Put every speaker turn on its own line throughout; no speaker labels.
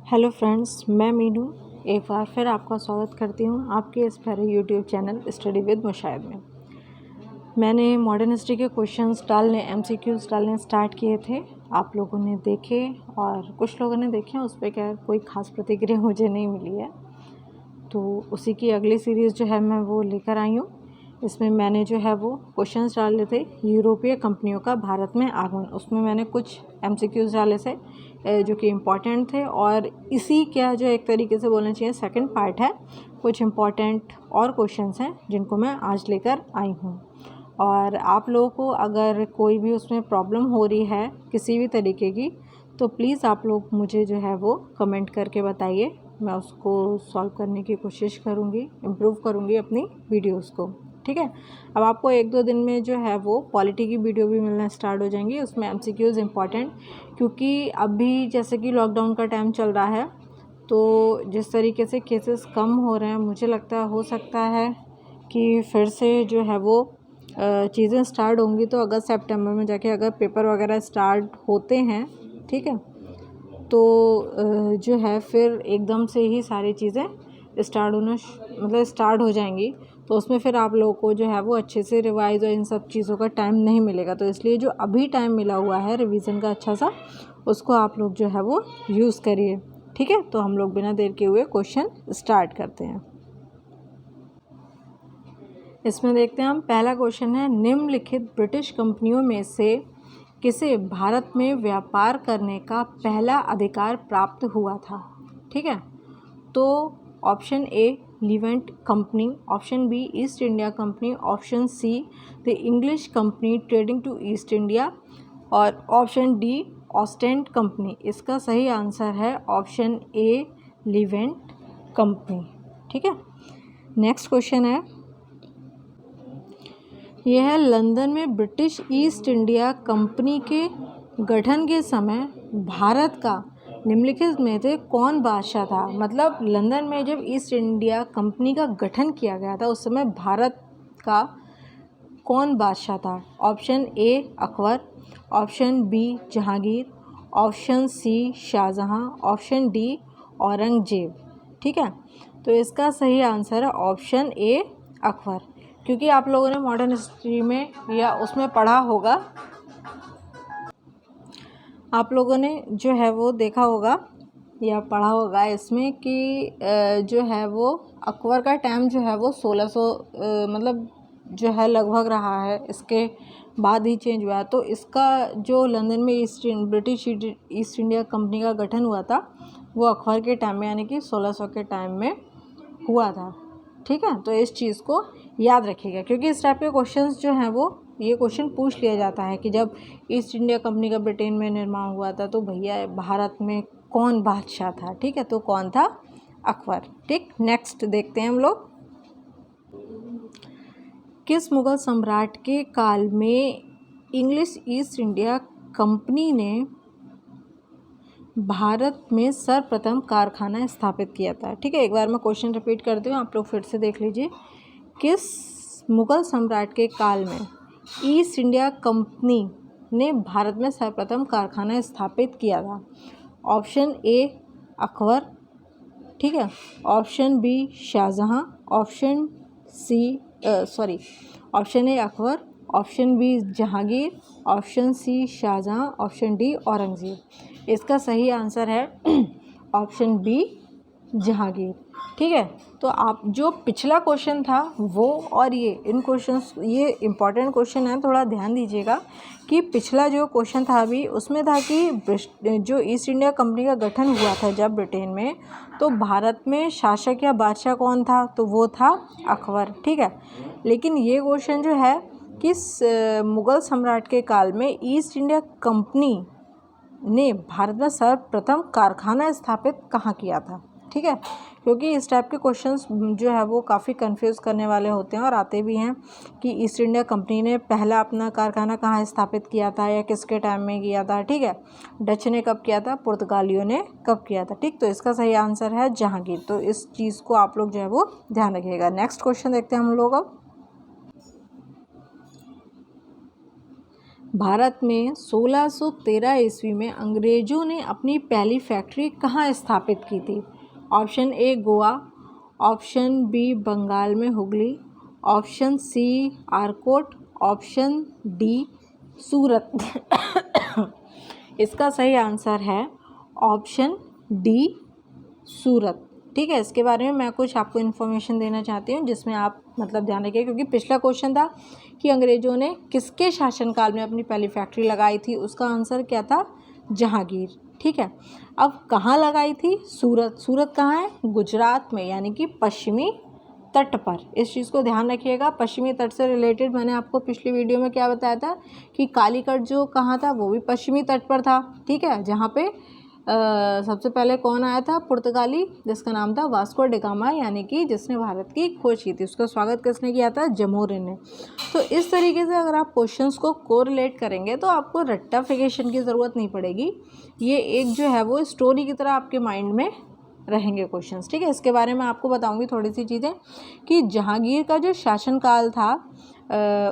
Hello friends, मैं मीनू एक बार फिर आपका स्वागत करती हूँ आपके इस प्यारे YouTube channel study with Mushahid में। मैंने मॉडर्न हिस्ट्री के क्वेश्चंस डालने एमसीक्यूज़ डालने स्टार्ट किए थे। आप लोगों ने देखे और कुछ लोगों ने देखे, उस पर क्या कोई ख़ास प्रतिक्रिया मुझे नहीं मिली है, तो उसी की अगली सीरीज़ जो है मैं वो लेकर आई हूँ। इसमें मैंने जो है वो क्वेश्चंस डाले थे यूरोपीय कंपनियों का भारत में आगमन। उसमें मैंने कुछ एमसीक्यूज़ डाले थे जो कि इम्पॉर्टेंट थे, और इसी क्या जो एक तरीके से बोलना चाहिए सेकंड पार्ट है। कुछ इम्पॉर्टेंट और क्वेश्चंस हैं जिनको मैं आज लेकर आई हूँ। और आप लोगों को अगर कोई भी उसमें प्रॉब्लम हो रही है किसी भी तरीके की, तो प्लीज़ आप लोग मुझे जो है वो कमेंट करके बताइए। मैं उसको सॉल्व करने की कोशिश करूँगी, इम्प्रूव करूँगी अपनी वीडियोस को। ठीक है। अब आपको 1-2 दिन में जो है वो पॉलिटी की वीडियो भी मिलना स्टार्ट हो जाएंगी। उसमें एमसीक्यूज़ इम्पॉर्टेंट, क्योंकि अभी जैसे कि लॉकडाउन का टाइम चल रहा है, तो जिस तरीके से केसेस कम हो रहे हैं, मुझे लगता है हो सकता है कि फिर से जो है वो चीज़ें स्टार्ट होंगी। तो अगस्त सितंबर में जाके अगर पेपर वगैरह स्टार्ट होते हैं, ठीक है, तो जो है फिर एकदम से ही सारी चीज़ें स्टार्ट हो जाएंगी। तो उसमें फिर आप लोगों को जो है वो अच्छे से रिवाइज और इन सब चीज़ों का टाइम नहीं मिलेगा। तो इसलिए जो अभी टाइम मिला हुआ है रिवीजन का अच्छा सा, उसको आप लोग जो है वो यूज़ करिए। ठीक है। तो हम लोग बिना देर के हुए क्वेश्चन स्टार्ट करते हैं। इसमें देखते हैं हम, पहला क्वेश्चन है, निम्नलिखित ब्रिटिश कंपनियों में से किसे भारत में व्यापार करने का पहला अधिकार प्राप्त हुआ था। ठीक है। तो option A Levant Company, option B East India Company, option C the English Company trading to East India, और ऑप्शन डी ऑस्टेंड कंपनी। इसका सही आंसर है ऑप्शन ए लीवेंट कंपनी। ठीक है। नेक्स्ट क्वेश्चन है, यह है, लंदन में ब्रिटिश ईस्ट इंडिया कंपनी के गठन के समय भारत का निम्नलिखित में से कौन बादशाह था। मतलब लंदन में जब ईस्ट इंडिया कंपनी का गठन किया गया था, उस समय भारत का कौन बादशाह था। Option A Akbar, option B Jahangir, option C Shahjahan, option D Aurangzeb. ठीक है। तो इसका सही आंसर है ऑप्शन ए अकबर, क्योंकि आप लोगों ने मॉडर्न हिस्ट्री में या उसमें पढ़ा होगा, आप लोगों ने जो है वो देखा होगा या पढ़ा होगा इसमें कि जो है वो अकबर का टाइम जो है वो 1600 मतलब जो है लगभग रहा है, इसके बाद ही चेंज हुआ। तो इसका जो लंदन में ब्रिटिश ईस्ट इंडिया कंपनी का गठन हुआ था, वो अकबर के टाइम में यानी कि 1600 के टाइम में हुआ था। ठीक है। तो इस चीज़ को याद रखिएगा, क्योंकि इस टाइप के क्वेश्चंस जो हैं वो ये क्वेश्चन पूछ लिया जाता है कि जब ईस्ट इंडिया कंपनी का ब्रिटेन में निर्माण हुआ था, तो भैया भारत में कौन बादशाह था। ठीक है। तो कौन था, अकबर। ठीक। नेक्स्ट देखते हैं हम लोग, किस मुगल सम्राट के काल में इंग्लिश ईस्ट इंडिया कंपनी ने भारत में सर्वप्रथम कारखाना स्थापित किया था। ठीक है। एक बार मैं क्वेश्चन रिपीट करती हूँ, आप लोग फिर से देख लीजिए। किस मुगल सम्राट के काल में ईस्ट इंडिया कंपनी ने भारत में सर्वप्रथम कारखाना स्थापित किया था। ऑप्शन ए अकबर, ठीक है, option B Shahjahan, option A Akbar, option B Jahangir, option C Shahjahan, option D Aurangzeb. इसका सही आंसर है ऑप्शन बी जहांगीर। ठीक है। तो आप जो पिछला क्वेश्चन था वो और इन क्वेश्चंस, ये इम्पॉर्टेंट क्वेश्चन है, थोड़ा ध्यान दीजिएगा कि पिछला जो क्वेश्चन था अभी, उसमें था कि जो ईस्ट इंडिया कंपनी का गठन हुआ था जब ब्रिटेन में, तो भारत में शासक या बादशाह कौन था, तो वो था अकबर। ठीक है। लेकिन ये क्वेश्चन जो है, किस मुगल सम्राट के काल में ईस्ट इंडिया कंपनी ने भारत में सर्वप्रथम कारखाना स्थापित कहाँ किया था। ठीक है। क्योंकि इस टाइप के क्वेश्चंस जो है वो काफ़ी कंफ्यूज करने वाले होते हैं और आते भी हैं कि ईस्ट इंडिया कंपनी ने पहला अपना कारखाना कहाँ स्थापित किया था या किसके टाइम में किया था। ठीक है। डच ने कब किया था, पुर्तगालियों ने कब किया था। ठीक। तो इसका सही आंसर है जहांगीर। तो इस चीज़ को आप लोग जो है वो ध्यान रखिएगा। नेक्स्ट क्वेश्चन देखते हैं हम लोग अब। भारत में 1613 ईस्वी में अंग्रेज़ों ने अपनी पहली फैक्ट्री कहाँ स्थापित की थी? Option A Goa, option B Bengal में Hooghly, option C Arcot, option D Surat. इसका सही आंसर है ऑप्शन डी सूरत। ठीक है, इसके बारे में मैं कुछ आपको इन्फॉर्मेशन देना चाहती हूँ जिसमें आप मतलब ध्यान रखिए, क्योंकि पिछला क्वेश्चन था कि अंग्रेज़ों ने किसके शासनकाल में अपनी पहली फैक्ट्री लगाई थी, उसका आंसर क्या था? जहांगीर। ठीक है, अब कहाँ लगाई थी? सूरत। सूरत कहाँ है? गुजरात में, यानी कि पश्चिमी तट पर। इस चीज़ को ध्यान रखिएगा। पश्चिमी तट से रिलेटेड मैंने आपको पिछली वीडियो में क्या बताया था कि कालीकट जो कहाँ था, वो भी पश्चिमी तट पर था। ठीक है, जहाँ पे सबसे पहले कौन आया था? पुर्तगाली, जिसका नाम था वास्को डी गामा, यानी कि जिसने भारत की खोज की थी। उसका स्वागत किसने किया था? जमोरिन ने। तो इस तरीके से अगर आप क्वेश्चंस को कोरिलेट करेंगे तो आपको रट्टाफिकेशन की ज़रूरत नहीं पड़ेगी। ये एक जो है वो स्टोरी की तरह आपके माइंड में रहेंगे क्वेश्चंस। ठीक है, इसके बारे में आपको बताऊंगी थोड़ी सी चीज़ें कि जहांगीर का जो शासनकाल था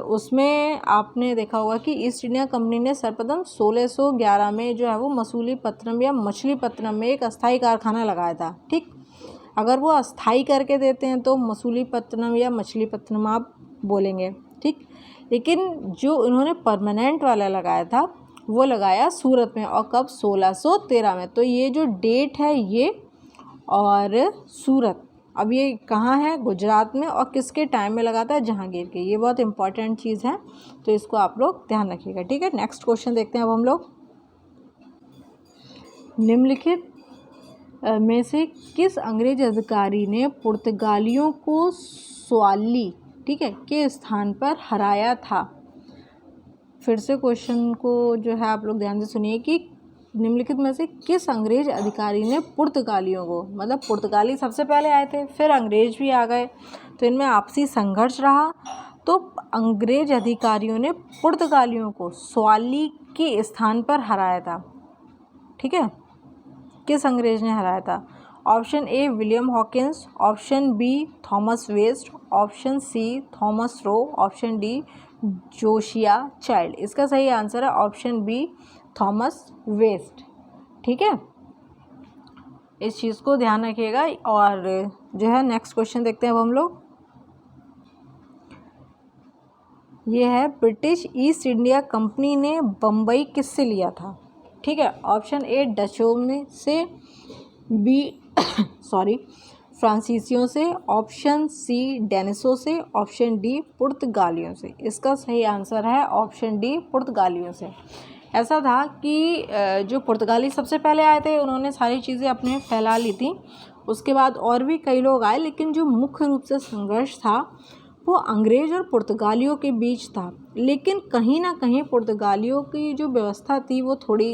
उसमें आपने देखा होगा कि ईस्ट इंडिया कंपनी ने सर्वप्रथम 1611 में जो है वो मसूलीपट्टनम या मछलीपट्टनम में एक अस्थायी कारखाना लगाया था। ठीक, अगर वो अस्थायी करके देते हैं तो मसूलीपट्टनम या मछलीपट्टनम आप बोलेंगे। ठीक, लेकिन जो उन्होंने परमानेंट वाला लगाया था वो लगाया सूरत में, और कब? 1613 में। तो ये जो डेट है ये और सूरत, अब ये कहाँ है? गुजरात में। और किसके टाइम में लगाता है? जहांगीर के। ये बहुत इंपॉर्टेंट चीज़ है, तो इसको आप लोग ध्यान रखिएगा। ठीक है, नेक्स्ट क्वेश्चन देखते हैं अब हम लोग। निम्नलिखित में से किस अंग्रेज अधिकारी ने पुर्तगालियों को स्वाली, ठीक है, के स्थान पर हराया था? फिर से क्वेश्चन को जो है आप लोग ध्यान से सुनिए कि निम्नलिखित में से किस अंग्रेज अधिकारी ने पुर्तगालियों को, मतलब पुर्तगाली सबसे पहले आए थे, फिर अंग्रेज भी आ गए, तो इनमें आपसी संघर्ष रहा, तो अंग्रेज अधिकारियों ने पुर्तगालियों को स्वाली के स्थान पर हराया था। ठीक है, किस अंग्रेज ने हराया था? Option A William Hawkins, option B Thomas West, option C Thomas Roe, option D Josiah Child. इसका सही आंसर है ऑप्शन बी थॉमस वेस्ट। ठीक है, इस चीज़ को ध्यान रखिएगा। और जो है नेक्स्ट क्वेश्चन देखते हैं अब हम लोग। ये है ब्रिटिश ईस्ट इंडिया कंपनी ने बम्बई किससे लिया था? ठीक है, ऑप्शन ए डचों में से, बी फ्रांसीसियों से, ऑप्शन सी डेनिसों से, ऑप्शन डी पुर्तगालियों से। इसका सही आंसर है ऑप्शन डी पुर्तगालियों से। ऐसा था कि जो पुर्तगाली सबसे पहले आए थे उन्होंने सारी चीज़ें अपने फैला ली थी, उसके बाद और भी कई लोग आए, लेकिन जो मुख्य रूप से संघर्ष था वो अंग्रेज और पुर्तगालियों के बीच था। लेकिन कहीं ना कहीं पुर्तगालियों की जो व्यवस्था थी वो थोड़ी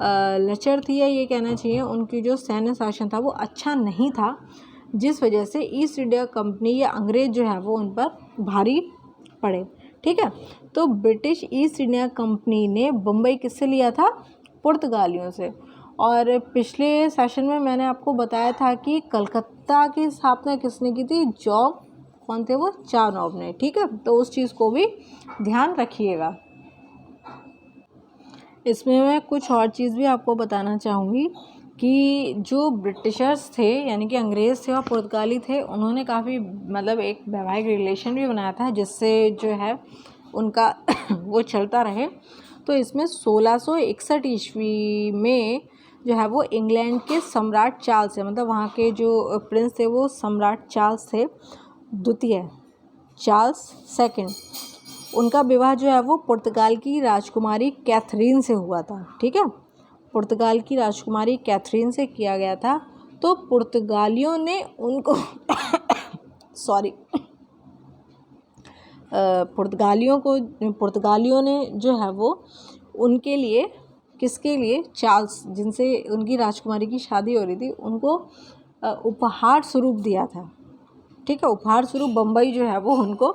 लचर थी, या ये कहना चाहिए उनकी जो सैन्य शासन था वो अच्छा नहीं था, जिस वजह से ईस्ट इंडिया कंपनी या अंग्रेज जो है वो उन पर भारी पड़े। ठीक है, तो ब्रिटिश ईस्ट इंडिया कंपनी ने बम्बई किससे लिया था? पुर्तगालियों से। और पिछले सेशन में मैंने आपको बताया था कि कलकत्ता की स्थापना किसने की थी? कौन थे वो? चारनॉब ने। ठीक है, तो उस चीज़ को भी ध्यान रखिएगा। इसमें मैं कुछ और चीज़ भी आपको बताना चाहूँगी कि जो ब्रिटिशर्स थे यानी कि अंग्रेज़ थे और पुर्तगाली थे, उन्होंने काफ़ी मतलब एक वैवाहिक रिलेशन भी बनाया था जिससे जो है उनका वो चलता रहे। तो इसमें 1661 ईस्वी में जो है वो इंग्लैंड के सम्राट चार्ल्स है, मतलब वहाँ के जो प्रिंस थे वो सम्राट चार्ल्स थे द्वितीय, चार्ल्स सेकंड। उनका विवाह जो है वो पुर्तगाल की राजकुमारी कैथरीन से हुआ था। ठीक है, पुर्तगाल की राजकुमारी कैथरीन से किया गया था। तो पुर्तगालियों ने उनको पुर्तगालियों ने जो है वो उनके लिए, किसके लिए? चार्ल्स, जिनसे उनकी राजकुमारी की शादी हो रही थी, उनको उपहार स्वरूप दिया था। ठीक है, उपहार स्वरूप बम्बई जो है वो उनको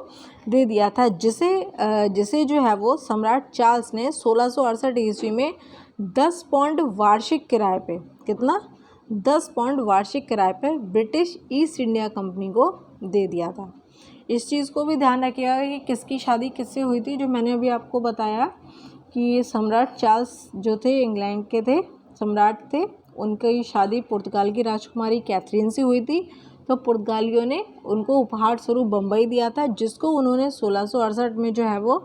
दे दिया था, जिसे जो है वो सम्राट चार्ल्स ने 1668 ईस्वी में 10 पाउंड वार्षिक किराए पे, कितना? 10 पाउंड वार्षिक किराए पर ब्रिटिश ईस्ट इंडिया कंपनी को दे दिया था। इस चीज़ को भी ध्यान रखिएगा कि किसकी शादी किससे हुई थी, जो मैंने अभी आपको बताया कि सम्राट चार्ल्स जो थे इंग्लैंड के थे सम्राट थे, उनकी शादी पुर्तगाल की राजकुमारी कैथरीन से हुई थी। तो पुर्तगालियों ने उनको उपहार स्वरूप बम्बई दिया था, जिसको उन्होंने 1668 में जो है वो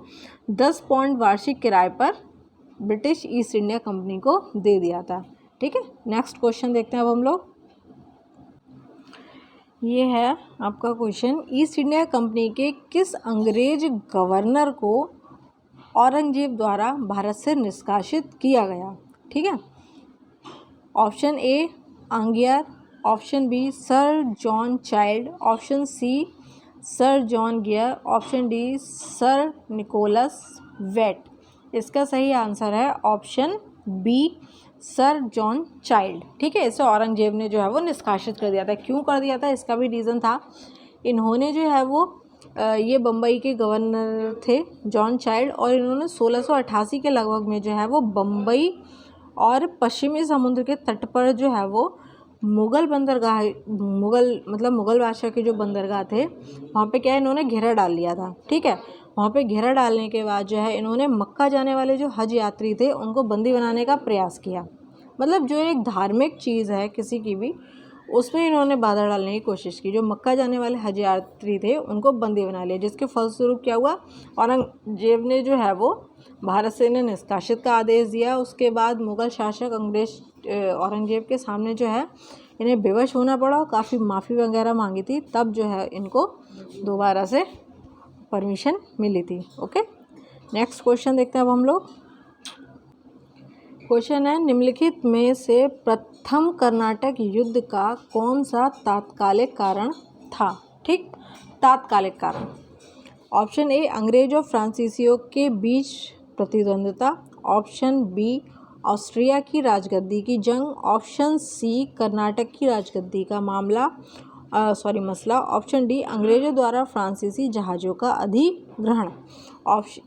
10 पाउंड वार्षिक किराए पर ब्रिटिश ईस्ट इंडिया कंपनी को दे दिया था। ठीक है, नेक्स्ट क्वेश्चन देखते हैं अब हम लोग। ये है आपका क्वेश्चन, ईस्ट इंडिया कंपनी के किस अंग्रेज गवर्नर को औरंगजेब द्वारा भारत से निष्कासित किया गया? ठीक है, option A Aungier, option B sir John Child, option C sir John Gayer, option D sir Nicholas Waite. इसका सही आंसर है option B sir John Child. ठीक है, इसे औरंगजेब ने जो है वो निष्कासित कर दिया था। क्यों कर दिया था, इसका भी रीज़न था। इन्होंने जो है वो ये बम्बई के गवर्नर थे जॉन चाइल्ड, और इन्होंने 1688 के लगभग में जो है वो बम्बई और पश्चिमी समुद्र के तट पर जो है वो मुग़ल बंदरगाह, मुग़ल बादशाह के जो बंदरगाह थे वहाँ पे क्या है, इन्होंने घेरा डाल लिया था। ठीक है, वहाँ पे घेरा डालने के बाद जो है इन्होंने मक्का जाने वाले जो हज यात्री थे उनको बंदी बनाने का प्रयास किया। मतलब जो एक धार्मिक चीज़ है किसी की भी, उसमें इन्होंने बाधा डालने की कोशिश की। जो मक्का जाने वाले हज यात्री थे उनको बंदी बना लिया, जिसके फलस्वरूप क्या हुआ, औरंगजेब ने जो है वो भारत से इन्हें निष्कासित का आदेश दिया। उसके बाद मुग़ल शासक अंग्रेज औरंगजेब के सामने जो है इन्हें बेवश होना पड़ा, काफ़ी माफ़ी वगैरह मांगी थी, तब जो है इनको दोबारा से परमिशन मिली थी। ओके, नेक्स्ट क्वेश्चन देखते हैं अब हम लोग। क्वेश्चन है, निम्नलिखित में से प्रथम कर्नाटक युद्ध का कौन सा तात्कालिक कारण था? ठीक, तात्कालिक कारण। ऑप्शन ए अंग्रेज और फ्रांसीसियों के बीच प्रतिद्वंद्विता, ऑप्शन बी ऑस्ट्रिया की राजगद्दी की जंग, ऑप्शन सी कर्नाटक की राजगद्दी का मसला, ऑप्शन डी अंग्रेजों द्वारा फ्रांसीसी जहाज़ों का अधिग्रहण।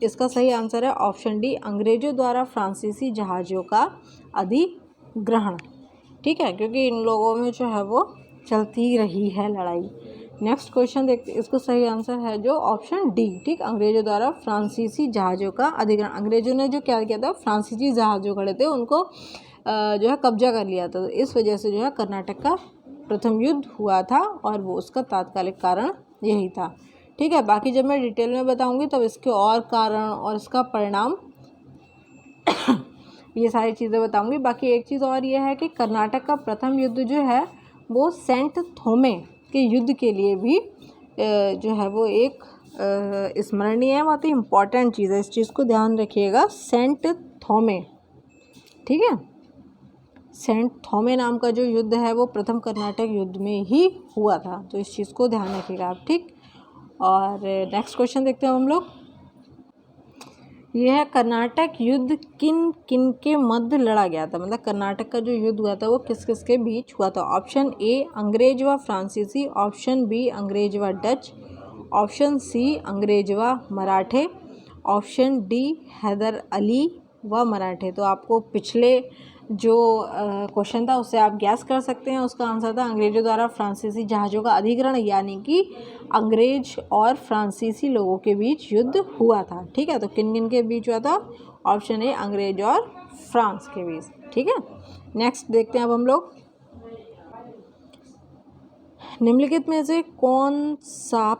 इसका सही आंसर है ऑप्शन डी अंग्रेजों द्वारा फ्रांसीसी जहाज़ों का अधिग्रहण। ठीक है, क्योंकि इन लोगों में जो है वो चलती रही है लड़ाई। नेक्स्ट क्वेश्चन देखते, इसको सही आंसर है जो ऑप्शन डी। ठीक, अंग्रेजों द्वारा फ्रांसीसी जहाज़ों का अधिग्रहण। अंग्रेजों ने जो क्या किया था, फ्रांसीसी जहाज़ जो खड़े थे उनको जो है कब्जा कर लिया था। तो इस वजह से जो है कर्नाटक का प्रथम युद्ध हुआ था, और वो उसका तात्कालिक कारण यही था। ठीक है, बाकी जब मैं डिटेल में बताऊंगी तब इसके और कारण और इसका परिणाम ये सारी चीज़ें बताऊंगी। बाकी एक चीज़ और ये है कि कर्नाटक का प्रथम युद्ध जो है वो सेंट थोमे के युद्ध के लिए भी जो है वो एक स्मरणीय है, बहुत ही इम्पॉर्टेंट चीज़ है, इस चीज़ को ध्यान रखिएगा। सेंट थोमे, ठीक है, सेंट थोमे नाम का जो युद्ध है वो प्रथम कर्नाटक युद्ध में ही हुआ था, तो इस चीज़ को ध्यान रखिएगा आप। ठीक, और नेक्स्ट क्वेश्चन देखते हैं हम लोग। यह है कर्नाटक युद्ध किन किन के मध्य लड़ा गया था? मतलब कर्नाटक का जो युद्ध हुआ था वो किस किस के बीच हुआ था? ऑप्शन ए अंग्रेज व फ्रांसीसी, ऑप्शन बी अंग्रेज व डच, ऑप्शन सी अंग्रेज व मराठे, ऑप्शन डी हैदर अली व मराठे। तो आपको पिछले जो क्वेश्चन था उससे आप गैस कर सकते हैं, उसका आंसर था अंग्रेजों द्वारा फ्रांसीसी जहाज़ों का अधिग्रहण, यानी कि अंग्रेज और फ्रांसीसी लोगों के बीच युद्ध हुआ था। ठीक है, तो किन किन के बीच हुआ था? ऑप्शन ए अंग्रेज और फ्रांस के बीच। ठीक है, नेक्स्ट देखते हैं अब हम लोग। निम्नलिखित में से कौन सा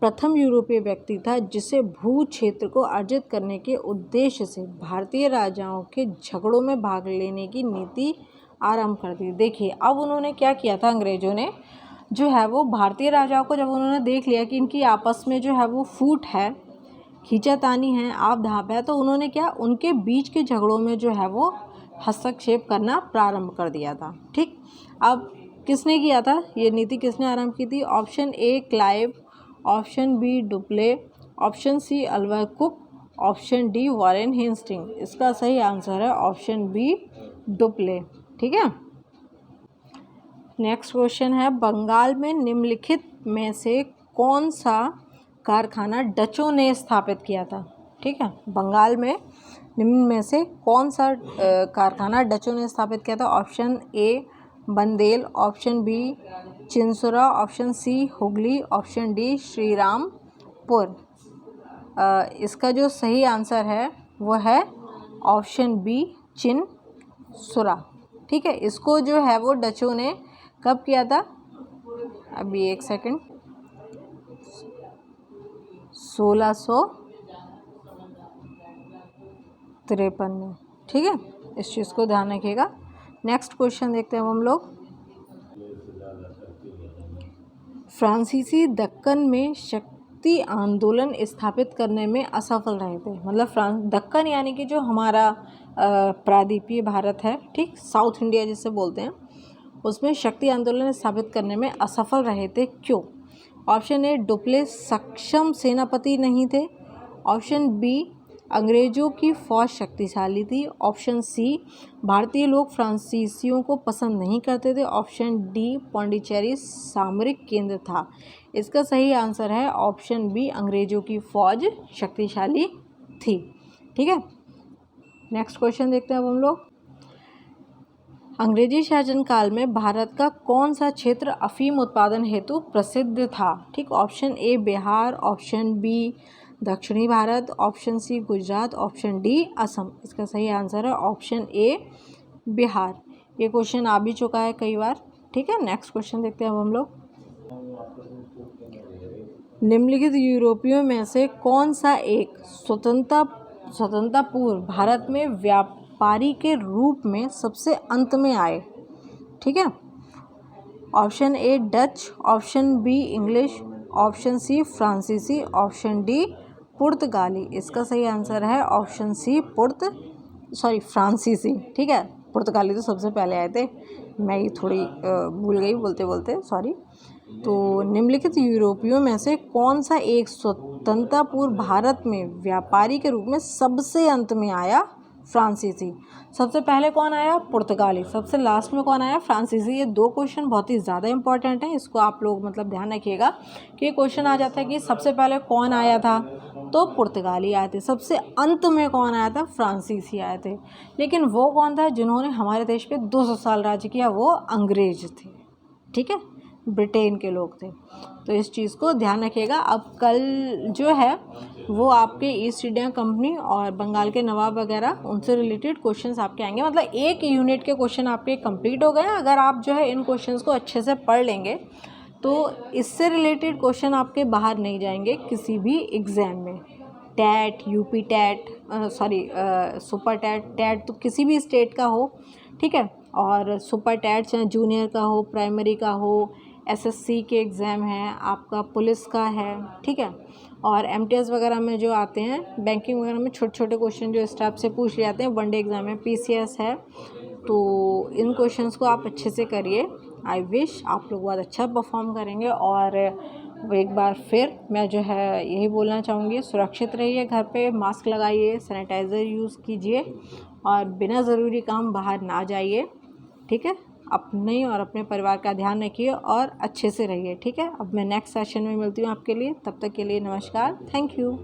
प्रथम यूरोपीय व्यक्ति था जिसे भू क्षेत्र को अर्जित करने के उद्देश्य से भारतीय राजाओं के झगड़ों में भाग लेने की नीति आरंभ कर दी? देखिए, अब उन्होंने क्या किया था, अंग्रेजों ने जो है वो भारतीय राजाओं को जब उन्होंने देख लिया कि इनकी आपस में जो है वो फूट है, खींचातानी है, आप धाप है, तो उन्होंने क्या, उनके बीच के झगड़ों में जो है वो हस्तक्षेप करना प्रारंभ कर दिया था। ठीक, अब किसने किया था, ये नीति किसने आरंभ की थी? Option A Clive, option B Dupleix, option C Albert Cook, option D Warren Hasting. इसका सही आंसर है ऑप्शन बी डुप्ले। ठीक है, नेक्स्ट क्वेश्चन है, बंगाल में निम्नलिखित में से कौन सा कारखाना डचों ने स्थापित किया था? ठीक है, बंगाल में निम्न में से कौन सा कारखाना डचों ने स्थापित किया था? Option A Bandel, option B Chinsurah, option C Hooghly, option D Shrirampur. इसका जो सही आंसर है वो है ऑप्शन बी चिन सुरा। ठीक है, इसको जो है वो डचों ने कब किया था, अभी एक सेकंड, 1653 में। ठीक है, इस चीज़ को ध्यान रखिएगा। नेक्स्ट क्वेश्चन देखते हैं हम लोग। फ्रांसीसी दक्कन में शक्ति आंदोलन स्थापित करने में असफल रहे थे। मतलब दक्कन यानी कि जो हमारा प्रायद्वीपीय भारत है, ठीक, साउथ इंडिया जिसे बोलते हैं, उसमें शक्ति आंदोलन स्थापित करने में असफल रहे थे, क्यों? ऑप्शन ए, डुप्लेस सक्षम सेनापति नहीं थे। ऑप्शन बी, अंग्रेजों की फौज शक्तिशाली थी। ऑप्शन सी, भारतीय लोग फ्रांसीसियों को पसंद नहीं करते थे। ऑप्शन डी, पौंडीचेरी सामरिक केंद्र था। इसका सही आंसर है ऑप्शन बी, अंग्रेजों की फौज शक्तिशाली थी। ठीक है, नेक्स्ट क्वेश्चन देखते हैं अब हम लोग। अंग्रेजी शासन काल में भारत का कौन सा क्षेत्र अफीम उत्पादन हेतु प्रसिद्ध था? ठीक, option A Bihar, option B दक्षिणी Bharat, option C Gujarat, option D Assam. इसका सही आंसर है ऑप्शन ए बिहार। ये क्वेश्चन आ भी चुका है कई बार। ठीक है, नेक्स्ट क्वेश्चन देखते हैं अब हम लोग। निम्नलिखित यूरोपियों में से कौन सा एक स्वतंत्रता पूर्व भारत में व्यापारी के रूप में सबसे अंत में आए? ठीक है, option A Dutch, option B English, ऑप्शन सी फ्रांसीसी, ऑप्शन डी पुर्तगाली। इसका सही आंसर है ऑप्शन सी फ्रांसीसी। ठीक है, पुर्तगाली तो सबसे पहले आए थे, मैं ये थोड़ी भूल गई बोलते बोलते, सॉरी। तो निम्नलिखित यूरोपियों में से कौन सा एक स्वतंत्रता पूर्व भारत में व्यापारी के रूप में सबसे अंत में आया? फ्रांसीसी। सबसे पहले कौन आया? पुर्तगाली। सबसे लास्ट में कौन आया? फ्रांसीसी। ये दो क्वेश्चन बहुत ही ज़्यादा इंपॉर्टेंट हैं, इसको आप लोग मतलब ध्यान रखिएगा कि क्वेश्चन आ जाता है कि सबसे पहले कौन आया था, तो पुर्तगाली आए थे। सबसे अंत में कौन आया था? फ्रांसीसी आए थे। लेकिन वो कौन था जिन्होंने हमारे देश पे 200 साल राज्य किया? वो अंग्रेज थे। ठीक है, ब्रिटेन के लोग थे। तो इस चीज़ को ध्यान रखिएगा। अब कल जो है वो आपके ईस्ट इंडिया कंपनी और बंगाल के नवाब वगैरह उनसे रिलेटेड क्वेश्चंस आपके आएंगे। मतलब एक यूनिट के क्वेश्चन आपके कंप्लीट हो गए। अगर आप जो है इन क्वेश्चंस को अच्छे से पढ़ लेंगे तो इससे रिलेटेड क्वेश्चन आपके बाहर नहीं जाएंगे किसी भी एग्ज़ाम में। TET, UP TET, super TET तो किसी भी स्टेट का हो, ठीक है, और सुपर टैट चाहे जूनियर का हो, प्राइमरी का हो, एसएससी के एग्ज़ाम हैं, आपका पुलिस का है, ठीक है, और एमटीएस वगैरह में जो आते हैं, बैंकिंग वगैरह में छोटे छोटे क्वेश्चन जो स्टाफ से पूछ लिए जाते हैं, वनडे एग्ज़ाम में पीसीएस है। तो इन क्वेश्चंस को आप अच्छे से करिए। आई विश आप लोग बहुत अच्छा परफॉर्म करेंगे। और एक बार फिर मैं जो है यही बोलना चाहूँगी, सुरक्षित रहिए, घर पे मास्क लगाइए, सैनिटाइज़र यूज़ कीजिए और बिना ज़रूरी काम बाहर ना जाइए। ठीक है, अपने और अपने परिवार का ध्यान रखिए और अच्छे से रहिए। ठीक है, अब मैं नेक्स्ट सेशन में मिलती हूँ आपके लिए। तब तक के लिए नमस्कार, थैंक यू।